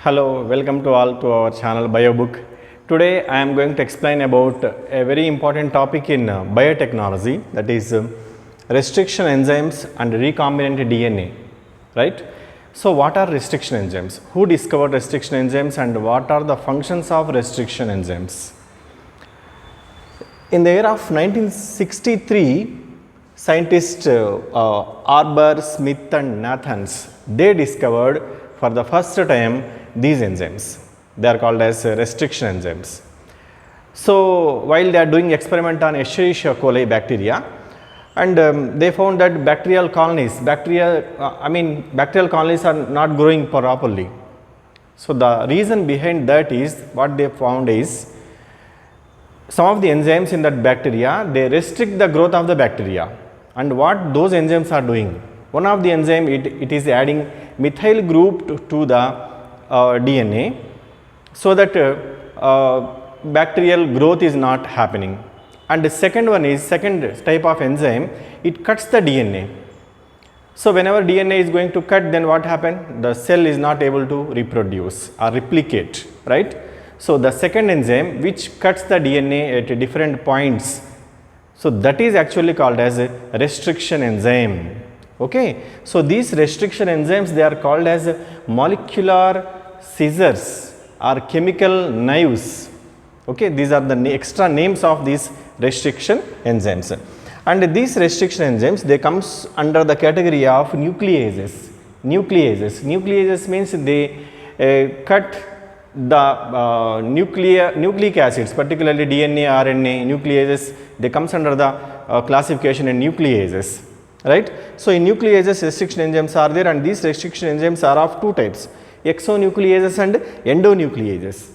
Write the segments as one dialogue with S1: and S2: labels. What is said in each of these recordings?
S1: Hello, welcome to all to our channel BioBook. Today I am going to explain about a very important topic in biotechnology, that is restriction enzymes and recombinant DNA, right? So what are restriction enzymes? Who discovered restriction enzymes and what are the functions of restriction enzymes? In the year of 1963, scientists Arbor, Smith and Nathans, they discovered for the first time these enzymes. They are called as restriction enzymes. So while they are doing experiment on Escherichia coli bacteria, and they found that bacterial colonies are not growing properly. So the reason behind that is, what they found is, some of the enzymes in that bacteria, they restrict the growth of the bacteria. And what those enzymes are doing, one of the enzyme, it is adding methyl group to the DNA, so that bacterial growth is not happening. And the second type of enzyme, it cuts the DNA. So whenever DNA is going to cut, then what happen? The cell is not able to reproduce or replicate, right? So the second enzyme which cuts the DNA at different points, so that is actually called as a restriction enzyme. Okay, so these restriction enzymes, they are called as molecular scissors or chemical knives. Okay, these are the extra names of these restriction enzymes. And these restriction enzymes, they comes under the category of nucleases. Nucleases means they cut the nucleic acids, particularly DNA, RNA. Nucleases, they comes under the classification in nucleases, right? So in nucleases, restriction enzymes are there, and these restriction enzymes are of two types: exonucleases and endonucleases.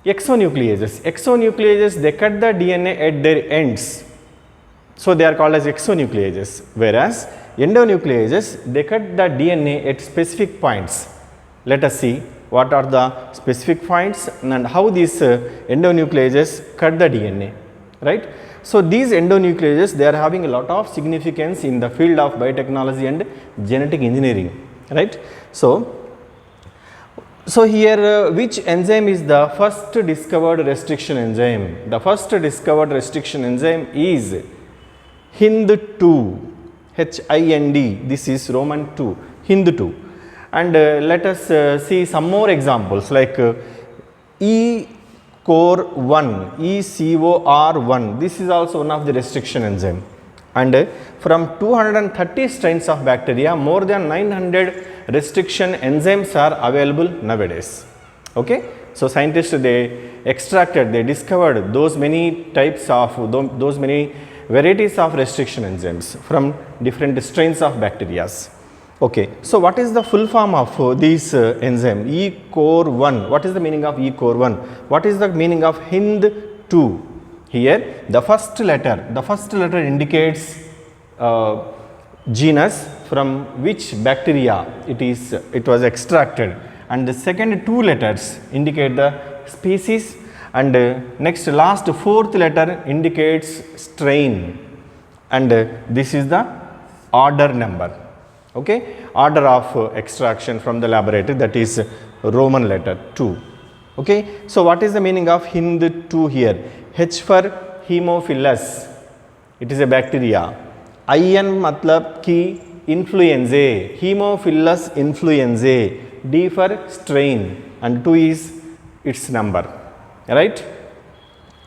S1: Exonucleases, they cut the DNA at their ends, so they are called as exonucleases, whereas endonucleases, they cut the DNA at specific points. Let us see what are the specific points and how these endonucleases cut the DNA, right? So these endonucleases, they are having a lot of significance in the field of biotechnology and genetic engineering, right? So here which enzyme is the first discovered restriction enzyme? The first discovered restriction enzyme is HIND2, HIND, this is Roman 2, HIND2. And let us see some more examples like ECOR1, ECOR1, this is also one of the restriction enzyme. And from 230 strains of bacteria, more than 900 restriction enzymes are available nowadays. Okay, so scientists, they discovered those many types of, those many varieties of restriction enzymes from different strains of bacteria. Okay, so what is the full form of this enzyme ECOR1? What is the meaning of ECOR1? What is the meaning of HIND2? Here the first letter indicates genus from which bacteria it was extracted, and the second two letters indicate the species, and last fourth letter indicates strain, and this is the order number. Okay, order of extraction from the laboratory, that is Roman letter 2. Okay, so what is the meaning of HIND2 here? H for Haemophilus, it is a bacteria. IN matlab ki influenzae, Haemophilus influenzae. D for strain, and 2 is its number, right?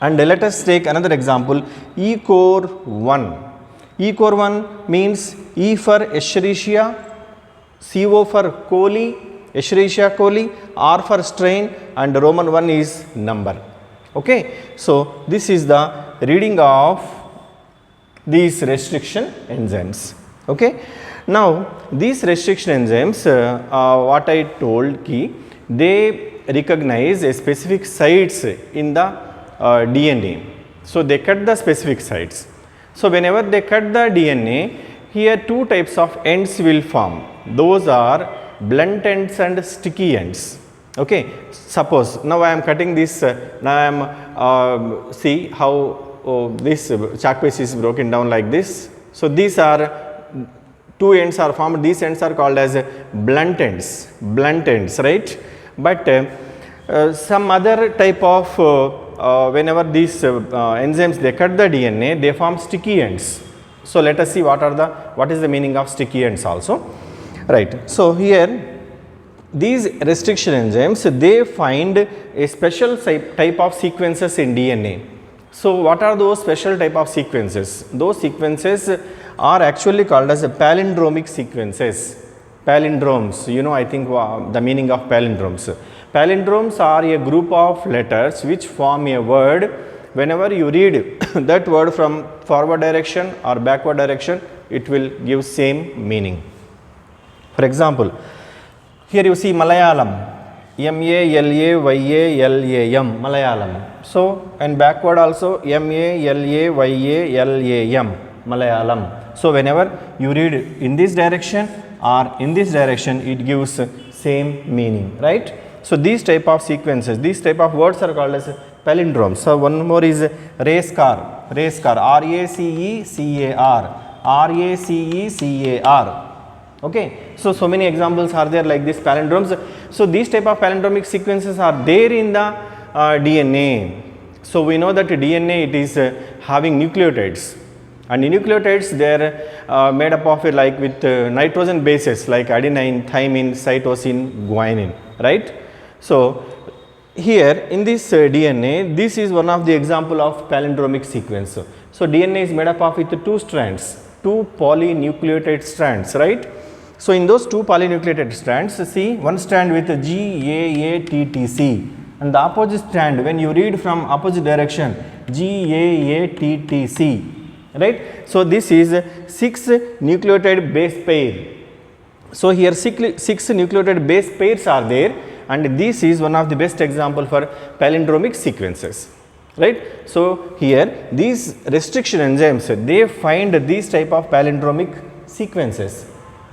S1: And let us take another example, ECOR1. ECOR1 means E for Escherichia, CO for coli, Escherichia coli, R for strain, and Roman 1 is number. Okay, so this is the reading of these restriction enzymes. Okay, now these restriction enzymes, what I told ki, they recognize a specific sites in the DNA, so they cut the specific sites. So whenever they cut the DNA, here two types of ends will form. Those are blunt ends and sticky ends. Okay, suppose now I am cutting this, now I am see how this chalk piece is broken down like this. So these are two ends are formed, these ends are called as blunt ends, right? but some other type of whenever these enzymes they cut the DNA, they form sticky ends. So let us see what is the meaning of sticky ends also, right. So here these restriction enzymes, they find a special type of sequences in DNA. So what are those special type of sequences? Those sequences are actually called as palindromic sequences. Palindromes, you know, I think the meaning of palindromes. Palindromes are a group of letters which form a word. Whenever you read that word from forward direction or backward direction, it will give same meaning. For example, here you see Malayalam, M-A-L-A-Y-A-L-A-M, Malayalam. So, and backward also M-A-L-A-Y-A-L-A-M, Malayalam. So, whenever you read in this direction or in this direction, it gives same meaning, right. So, these type of sequences, these type of words are called as palindromes. So, one more is race car, R-A-C-E-C-A-R, R-A-C-E-C-A-R. Okay. So many examples are there like this palindromes. So these type of palindromic sequences are there in the DNA. So we know that DNA, it is having nucleotides, and the nucleotides they are made up of it like with nitrogen bases like adenine, thymine, cytosine, guanine, right. So here in this DNA, this is one of the example of palindromic sequence. So DNA is made up of with two strands, two polynucleotide strands, right. So in those two polynucleotide strands, see one strand with GAATTC and the opposite strand, when you read from opposite direction, GAATTC, right. So this is 6 nucleotide base pair. So here 6 nucleotide base pairs are there, and this is one of the best example for palindromic sequences, right. So here these restriction enzymes, they find these type of palindromic sequences,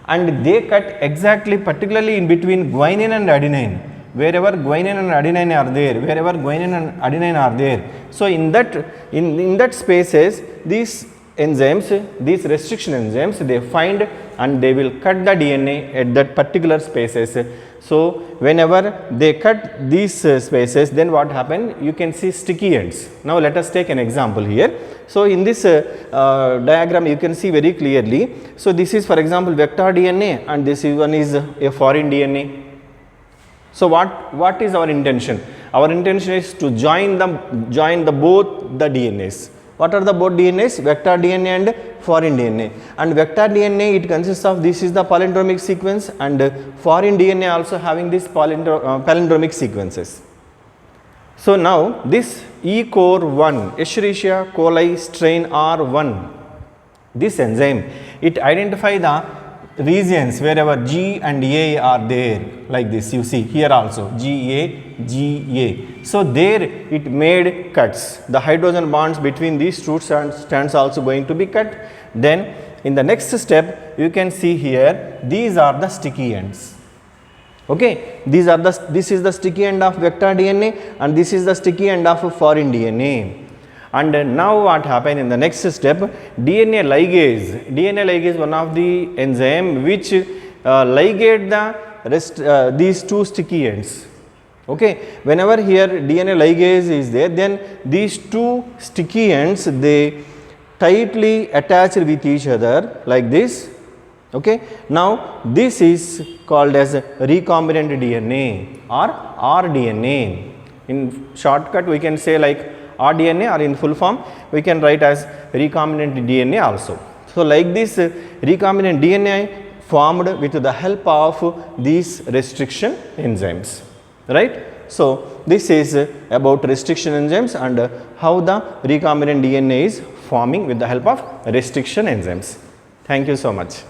S1: and they cut exactly particularly in between guanine and adenine. Wherever guanine and adenine are there, so in that spaces, these enzymes, these restriction enzymes, they find and they will cut the DNA at that particular spaces. So whenever they cut these spaces, then what happen? You can see sticky ends. Now let us take an example here. So in this diagram, you can see very clearly. So this is, for example, vector DNA, and this one is a foreign DNA. So what is our intention? Our intention is to join both the DNAs. What are the both DNAs? Vector DNA and foreign DNA. And vector DNA, it consists of, this is the palindromic sequence, and foreign DNA also having this palindromic sequences. So now this ECOR1, Escherichia coli strain R1, this enzyme, it identify the regions wherever G and A are there, like this you see here also GA. So there it made cuts. The hydrogen bonds between these two strands also going to be cut. Then in the next step, you can see here, these are the sticky ends. Okay, this is the sticky end of vector DNA, and this is the sticky end of foreign DNA. And now what happened in the next step? DNA ligase, one of the enzyme which ligate these two sticky ends. Okay, whenever here DNA ligase is there, then these two sticky ends, they tightly attached with each other like this. Okay, now this is called as recombinant DNA or rDNA. In shortcut, we can say like rDNA, or in full form we can write as recombinant DNA also. So like this recombinant DNA formed with the help of these restriction enzymes, right. So this is about restriction enzymes and how the recombinant DNA is forming with the help of restriction enzymes. Thank you so much.